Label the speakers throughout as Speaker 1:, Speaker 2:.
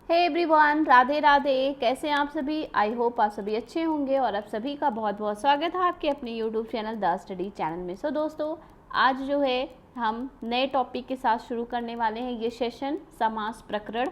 Speaker 1: Hey everyone, Radhe Radhe. कैसे हैं आप सभी? आई होप आप सभी अच्छे होंगे और आप सभी का बहुत बहुत स्वागत है आपके अपने YouTube channel the study channel में। दोस्तों, आज जो है हम नए टॉपिक के साथ शुरू करने वाले हैं ये सेशन समास प्रकरण।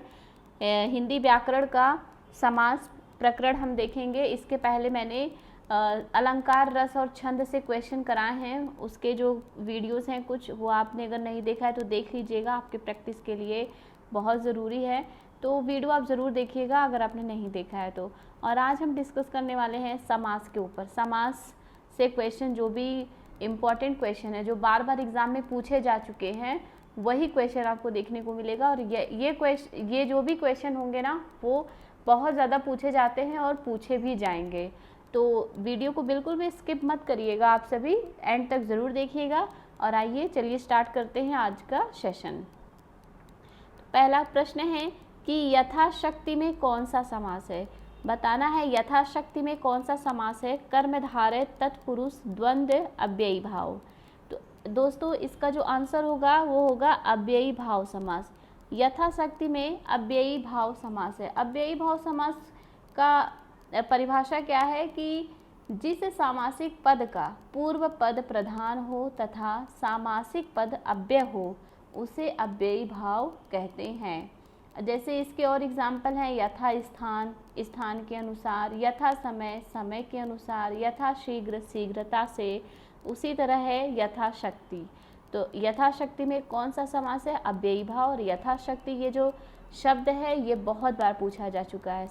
Speaker 1: हिंदी व्याकरण का समास प्रकरण हम देखेंगे। इसके पहले मैंने अलंकार, रस और छंद से क्वेश्चन कराए हैं। उसके जो वीडियोस हैं कुछ, वो आपने अगर नहीं देखा है तो देख लीजिएगा, आपके प्रैक्टिस के लिए बहुत ज़रूरी है। तो वीडियो आप ज़रूर देखिएगा अगर आपने नहीं देखा है तो। और आज हम डिस्कस करने वाले हैं समास के ऊपर। समास से क्वेश्चन, जो भी इम्पॉर्टेंट क्वेश्चन है जो बार बार एग्ज़ाम में पूछे जा चुके हैं, वही क्वेश्चन आपको देखने को मिलेगा। और ये जो भी क्वेश्चन होंगे ना, वो बहुत ज़्यादा पूछे जाते हैं और पूछे भी जाएंगे। तो वीडियो को बिल्कुल भी स्किप मत करिएगा, आप सभी एंड तक ज़रूर देखिएगा। और आइए चलिए स्टार्ट करते हैं आज का सेशन। पहला प्रश्न है कि यथाशक्ति में कौन सा समास है। बताना है यथाशक्ति में कौन सा समास है। कर्मधारय, तत्पुरुष, द्वंद्व, अव्ययी भाव। तो दोस्तों, इसका जो आंसर होगा वो होगा अव्ययी भाव समास। यथाशक्ति में अव्ययी भाव समास है। अव्ययी भाव समास का परिभाषा क्या है कि जिस सामासिक पद का पूर्व पद प्रधान हो तथा सामासिक पद अव्यय हो, उसे अव्ययी भाव कहते हैं। जैसे इसके और एग्जाम्पल हैं यथा स्थान, स्थान के अनुसार, यथा समय, समय के अनुसार, यथा शीघ्र, शीघ्रता से। उसी तरह है यथाशक्ति। तो यथाशक्ति में कौन सा समास है? अव्ययी भाव। और यथाशक्ति ये जो शब्द है ये बहुत बार पूछा जा चुका है।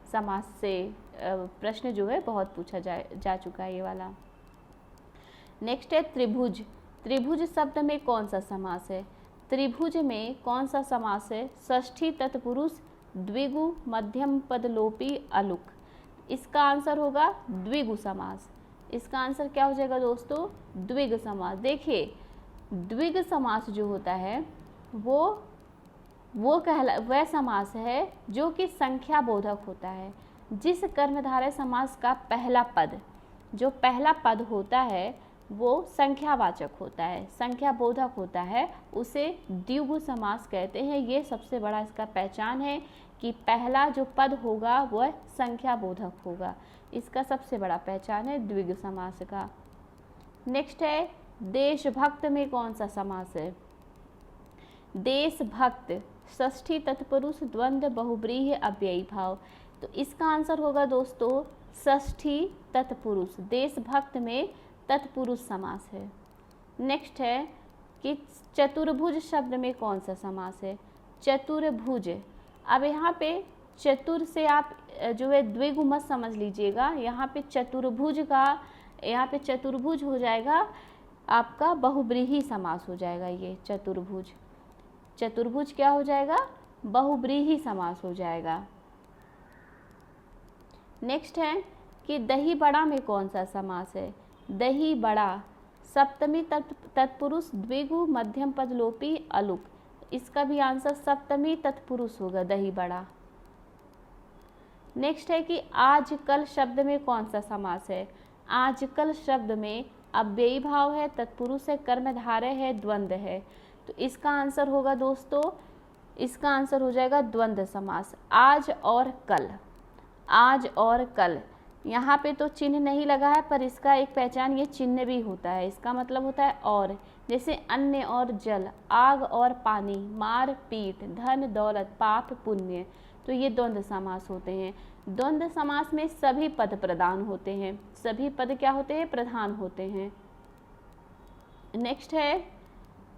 Speaker 1: समास से प्रश्न जो है बहुत पूछा जा चुका है ये वाला। नेक्स्ट है त्रिभुज। त्रिभुज शब्द में कौन सा समास है? त्रिभुज में कौन सा समास है? षष्ठी तत्पुरुष, द्विगु, मध्यम पद लोपी, अलुक। इसका आंसर होगा द्विगु समास। इसका आंसर क्या हो जाएगा दोस्तों? द्विग समास। देखिए, द्विग समास जो होता है वो वह समास है जो कि संख्या बोधक होता है। जिस कर्मधारय समास का पहला पद होता है वो संख्यावाचक होता है, संख्या बोधक होता है, उसे द्विगु समास कहते हैं। ये सबसे बड़ा इसका पहचान है कि पहला जो पद होगा वह संख्या बोधक होगा। इसका सबसे बड़ा पहचान है द्विगु समास का। नेक्स्ट है देशभक्त में कौन सा समास है? देशभक्त, षष्ठी तत्पुरुष, द्वंद्व, बहुव्रीहि, अव्ययी भाव। तो इसका आंसर होगा दोस्तों षष्ठी तत्पुरुष। देशभक्त में तत्पुरुष समास है। नेक्स्ट है कि चतुर्भुज शब्द में कौन सा समास है? चतुर्भुज। अब यहाँ पे चतुर से आप जो है द्विगु मत समझ लीजिएगा। यहाँ पे चतुर्भुज हो जाएगा आपका बहुव्रीहि समास हो जाएगा। ये चतुर्भुज क्या हो जाएगा? बहुव्रीहि समास हो जाएगा। नेक्स्ट है कि दही बड़ा में कौन सा समास है? दही बड़ा, सप्तमी तत्पुरुष, द्विगु, मध्यम पद लोपी, अलुक। इसका भी आंसर सप्तमी तत्पुरुष होगा, दही बड़ा। नेक्स्ट है कि आजकल शब्द में कौन सा समास है? आजकल शब्द में अव्ययी भाव है, तत्पुरुष है, कर्मधारय है, द्वंद्व है। तो इसका आंसर होगा दोस्तों, इसका आंसर हो जाएगा द्वंद्व समास। आज और कल, आज और कल। यहाँ पे तो चिन्ह नहीं लगा है, पर इसका एक पहचान ये चिन्ह भी होता है। इसका मतलब होता है और। जैसे अन्न और जल, आग और पानी, मार पीट, धन दौलत, पाप पुण्य। तो ये द्वंद्व समास होते हैं। द्वंद्व समास में सभी पद प्रधान होते हैं। सभी पद क्या होते हैं? प्रधान होते हैं। नेक्स्ट है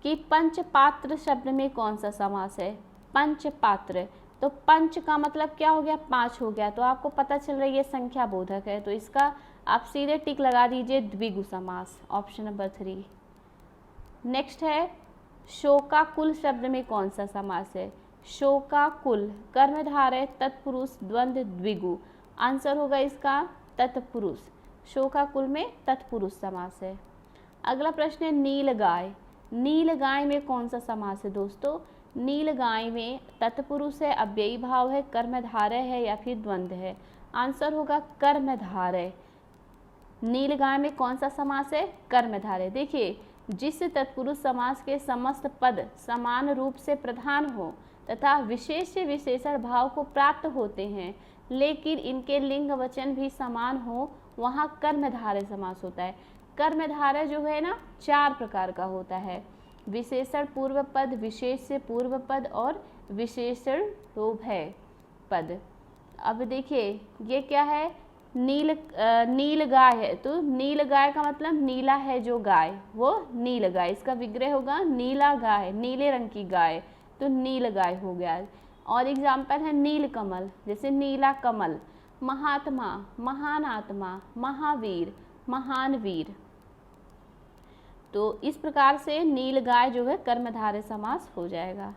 Speaker 1: कि पंचपात्र शब्द में कौन सा समास है? पंचपात्र। तो पंच का मतलब क्या हो गया? 5 हो गया। तो आपको पता चल रहा है ये संख्या बोधक है, तो इसका आप सीधे टिक लगा दीजिए द्विगु समास, ऑप्शन नंबर 3। नेक्स्ट है शोकाकुल शब्द में कौन सा समास है? शोकाकुल, कर्मधारय, तत्पुरुष, द्वंद्व, द्विगु। आंसर होगा इसका तत्पुरुष। शोकाकुल में तत्पुरुष समास है। अगला प्रश्न है नीलगाय। नीलगाय में कौन सा समास है दोस्तों? नीलगाय में तत्पुरुष है, अव्ययी भाव है, कर्मधारय है या फिर द्वंद्व है। आंसर होगा कर्मधारय। नीलगाय में कौन सा समास है? कर्मधारय। देखिए, जिस तत्पुरुष समास के समस्त पद समान रूप से प्रधान हो तथा विशेष से विशेषण भाव को प्राप्त होते हैं, लेकिन इनके लिंग वचन भी समान हो, वहाँ कर्मधारय समास होता है। कर्मधारय जो है ना 4 प्रकार का होता है, विशेषण पूर्व पद, विशेष से पूर्व पद और विशेषण है पद। अब देखिए ये क्या है, नील गाय है, तो नील गाय का मतलब नीला है जो गाय, वो नील गाय, इसका विग्रह होगा नीला गाय, नीले रंग की गाय, तो नील गाय हो गया। और एग्जाम्पल है नील कमल, जैसे नीला कमल। महात्मा, महान आत्मा, महावीर, महान वीर। तो इस प्रकार से नील गाय जो है कर्मधारय समास हो जाएगा।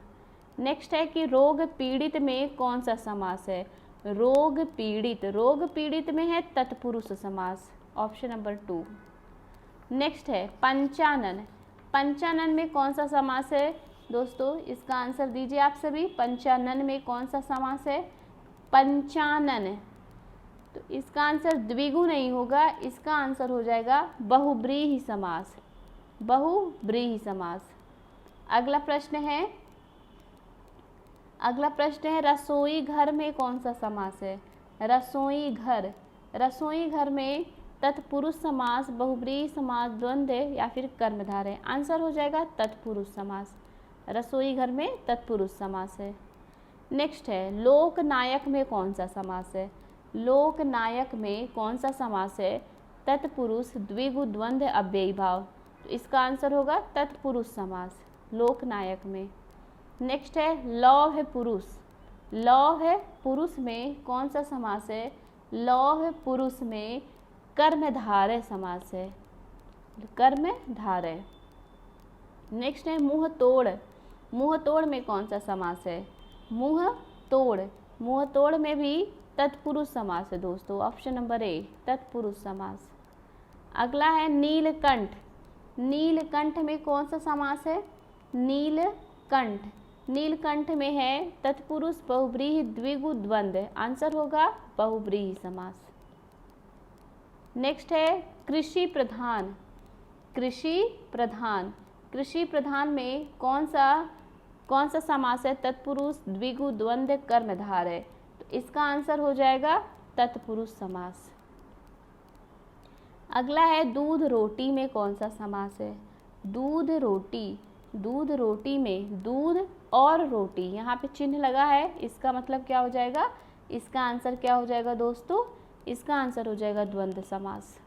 Speaker 1: नेक्स्ट है कि रोग पीड़ित में कौन सा समास है। रोग पीड़ित में है तत्पुरुष समास, ऑप्शन नंबर 2। नेक्स्ट है पंचानन, पंचानन में कौन सा समास है दोस्तों, इसका आंसर दीजिए आप सभी। पंचानन में कौन सा समास है, पंचानन, तो इसका आंसर द्विगु नहीं होगा, इसका आंसर हो जाएगा बहुब्रीहि समास, बहुब्रीहि समास। अगला प्रश्न है रसोई घर में कौन सा समास है। रसोई घर में तत्पुरुष समास, बहुब्रीहि समास, द्वंद्व या फिर कर्मधारय। आंसर हो जाएगा तत्पुरुष समास, रसोई घर में तत्पुरुष समास है। नेक्स्ट है लोकनायक में कौन सा समास है। लोकनायक में कौन सा समास है, तत्पुरुष, द्विगु, द्वंद्व, अव्ययी भाव, तो इसका आंसर होगा तत्पुरुष समास लोकनायक में। नेक्स्ट है लौह पुरुष, लौह पुरुष में कौन सा समास है। लौह पुरुष में कर्मधारय समास है, कर्मधारय। नेक्स्ट है मुंह तोड़, मुंह तोड़ में कौन सा समास है। मुंह तोड़ में भी तत्पुरुष समास है दोस्तों, ऑप्शन नंबर ए तत्पुरुष समास। अगला है नीलकंठ, नीलकंठ में कौन सा समास है। नीलकंठ में है तत्पुरुष, बहुब्रीहि, द्विगु, द्वंद्व, आंसर होगा बहुब्रीहि समास। नेक्स्ट है कृषि प्रधान, कृषि प्रधान में कौन सा समास है, तत्पुरुष, द्विगु, द्वंद्व, कर्मधारय, तो इसका आंसर हो जाएगा तत्पुरुष समास। अगला है दूध रोटी में कौन सा समास है। दूध रोटी में दूध और रोटी, यहाँ पे चिन्ह लगा है, इसका मतलब क्या हो जाएगा, इसका आंसर क्या हो जाएगा दोस्तों, इसका आंसर हो जाएगा द्वंद्व समास।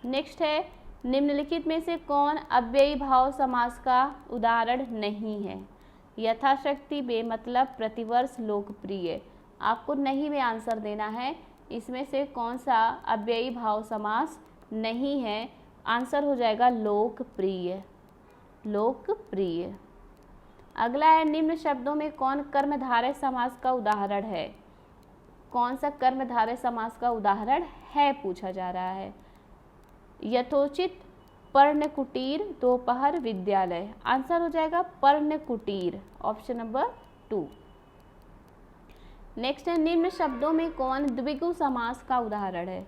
Speaker 1: नेक्स्ट है निम्नलिखित में से कौन अव्ययी भाव समास का उदाहरण नहीं है। यथाशक्ति, बेमतलब, प्रतिवर्ष, लोकप्रिय, आपको नहीं में आंसर देना है, इसमें से कौन सा अव्ययी भाव समास नहीं है। आंसर हो जाएगा लोकप्रिय। अगला है निम्न शब्दों में कौन कर्मधारय समास का उदाहरण है। कौन सा कर्मधारय समास का उदाहरण है पूछा जा रहा है। यथोचित, पर्णकुटीर, दोपहर, विद्यालय, आंसर हो जाएगा पर्णकुटीर, ऑप्शन नंबर 2। नेक्स्ट है निम्न शब्दों में कौन द्विगु समास का उदाहरण है।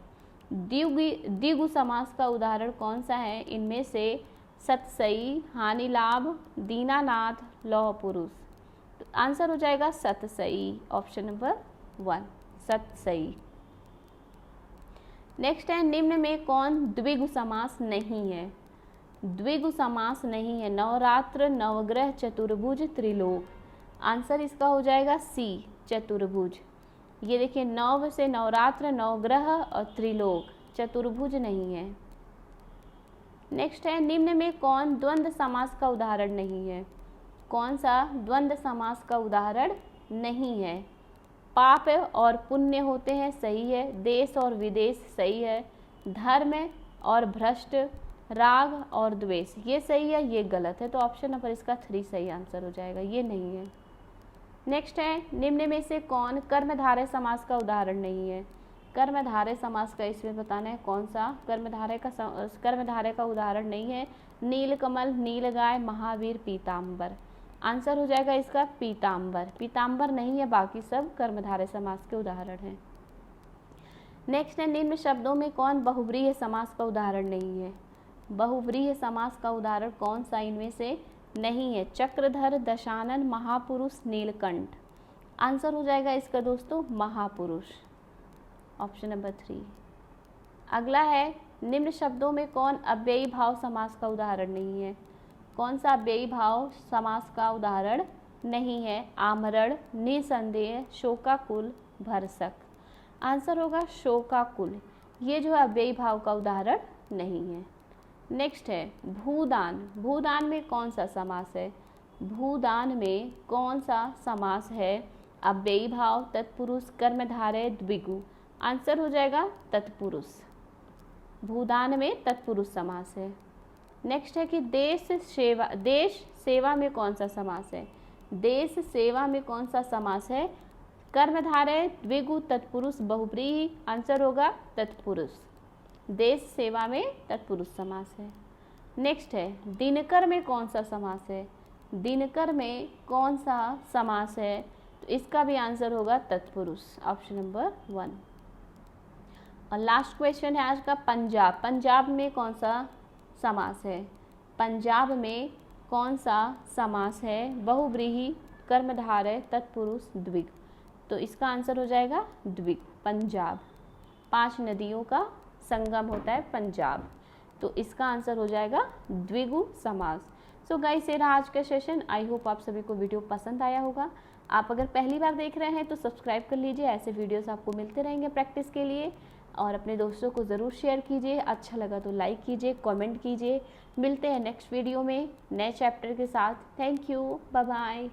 Speaker 1: द्विगु समास का उदाहरण कौन सा है, इनमें से सतसई, हानिलाभ, दीनानाथ, लौह पुरुष, तो आंसर हो जाएगा Satsai, option number 1 Satsai. Next है निम्न में कौन द्विगु समास नहीं है। द्विगु समास नहीं है, नवरात्र, नवग्रह, चतुर्भुज, त्रिलोक, आंसर इसका हो जाएगा सी चतुर्भुज। ये देखिए नव से नवरात्र, नवग्रह और त्रिलोक, चतुर्भुज नहीं है। नेक्स्ट है निम्न में कौन द्वंद्व समास का उदाहरण नहीं है। कौन सा द्वंद्व समास का उदाहरण नहीं है। पाप और पुण्य होते हैं, सही है। देश और विदेश, सही है। धर्म और भ्रष्ट, राग और द्वेष, ये सही है, ये गलत है, तो ऑप्शन नंबर इसका 3 सही आंसर हो जाएगा, ये नहीं है। नेक्स्ट है निम्न में से कौन कर्मधारय समास का उदाहरण नहीं है। कर्मधारय समास का इसमें बताना है कौन सा कर्मधारय का उदाहरण नहीं है। नीलकमल, नीलगाय, महावीर, पीताम्बर, आंसर हो जाएगा इसका पीताम्बर। पीताम्बर नहीं है, बाकी सब कर्मधारय समास के उदाहरण हैं। नेक्स्ट है निम्न शब्दों में कौन बहुव्रीहि समास का उदाहरण नहीं है। बहुव्रीहि समास का उदाहरण कौन सा इनमें से नहीं है। चक्रधर, दशानन, महापुरुष, नीलकंठ। आंसर हो जाएगा इसका दोस्तों महापुरुष, ऑप्शन नंबर 3। अगला है, निम्न शब्दों में कौन अव्ययी भाव समास का उदाहरण नहीं है? कौन सा अव्ययी भाव समास का उदाहरण नहीं है? आमरण, निसंदेह, शोकाकुल, भरसक। आंसर होगा शोकाकुल, ये जो है अव्ययी भाव का उदाहरण नहीं है। नेक्स्ट है भूदान। भूदान में कौन सा समास है? भूदान में कौन सा समास है? अव्ययी भाव, तत्पुरुष, कर्मधारय, द्विगु। आंसर हो जाएगा तत्पुरुष। भूदान में तत्पुरुष समास है। नेक्स्ट है कि देश सेवा में कौन सा समास है? देश सेवा में कौन सा समास है? कर्मधारय, द्विगु, तत्पुरुष, बहुब्रीहि। आंसर होगा तत्पुरुष। देश सेवा में तत्पुरुष समास है। नेक्स्ट है दिनकर में कौन सा समास है? दिनकर में कौन सा समास है? तो इसका भी आंसर होगा तत्पुरुष, ऑप्शन नंबर 1। और लास्ट क्वेश्चन है आज का, पंजाब। पंजाब में कौन सा समास है? पंजाब में कौन सा समास है? बहुब्रीहि, कर्मधारय, तत्पुरुष, द्विग। तो इसका आंसर हो जाएगा द्विग, पंजाब। 5 नदियों का संगम होता है पंजाब, तो इसका आंसर हो जाएगा द्विगु समास। सो गाइस, ये रहा आज का सेशन। आई होप आप सभी को वीडियो पसंद आया होगा। आप अगर पहली बार देख रहे हैं तो सब्सक्राइब कर लीजिए, ऐसे वीडियोस आपको मिलते रहेंगे प्रैक्टिस के लिए। और अपने दोस्तों को ज़रूर शेयर कीजिए, अच्छा लगा तो लाइक कीजिए, कमेंट कीजिए। मिलते हैं नेक्स्ट वीडियो में नए चैप्टर के साथ। Thank you, bye bye.